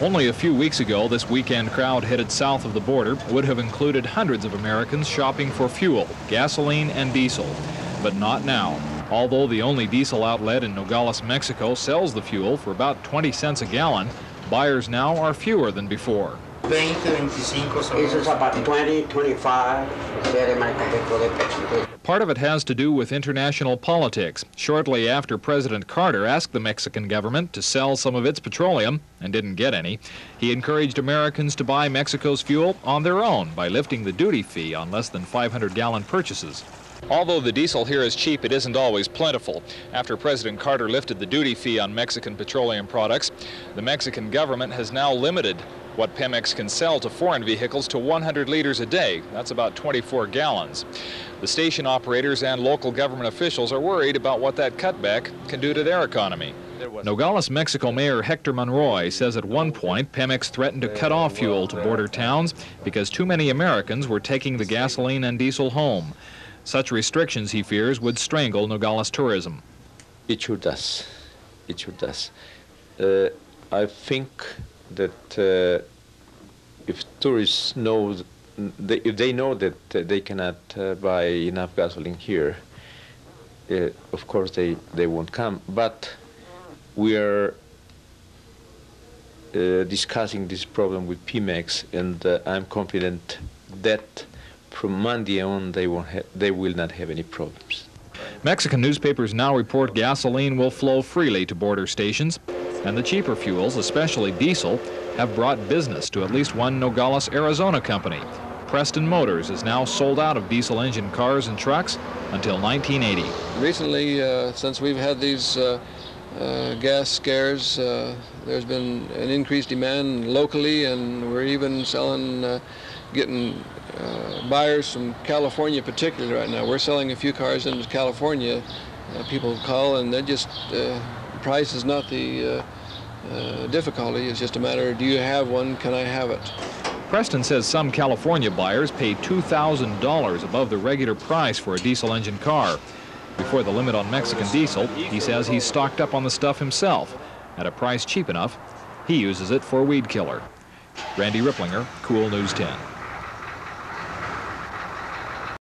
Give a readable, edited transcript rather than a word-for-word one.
Only a few weeks ago, this weekend crowd headed south of the border would have included hundreds of Americans shopping for fuel, gasoline and diesel. But not now. Although the only diesel outlet in Nogales, Mexico sells the fuel for about 20 cents a gallon, buyers now are fewer than before. 20, 25 This is about 20, 25. Part of it has to do with international politics. Shortly after President Carter asked the Mexican government to sell some of its petroleum and didn't get any, he encouraged Americans to buy Mexico's fuel on their own by lifting the duty fee on less than 500-gallon purchases. Although the diesel here is cheap, it isn't always plentiful. After President Carter lifted the duty fee on Mexican petroleum products, the Mexican government has now limited what Pemex can sell to foreign vehicles to 100 liters a day. That's about 24 gallons. The station operators and local government officials are worried about what that cutback can do to their economy. Nogales, Mexico Mayor Hector Monroy says at one point Pemex threatened to cut off fuel to border towns because too many Americans were taking the gasoline and diesel home. Such restrictions, he fears, would strangle Nogales tourism. It sure does. It sure does. I think that if tourists know, if they know that they cannot buy enough gasoline here, of course they won't come. But we are discussing this problem with Pemex, and I'm confident that from Monday on they will not have any problems. Mexican newspapers now report gasoline will flow freely to border stations, and the cheaper fuels, especially diesel, have brought business to at least one Nogales, Arizona company. Preston Motors is now sold out of diesel engine cars and trucks until 1980. Recently, since we've had these gas scares, there's been an increased demand locally, and we're even selling, getting buyers from California particularly right now. We're selling a few cars into California. People call, and they just, price is not the difficulty. It's just a matter of, do you have one, can I have it? Preston says some California buyers pay $2,000 above the regular price for a diesel engine car. Before the limit on Mexican diesel, he says he's stocked up on the stuff himself. At a price cheap enough, he uses it for a weed killer. Randy Ripplinger, KOOL News 10.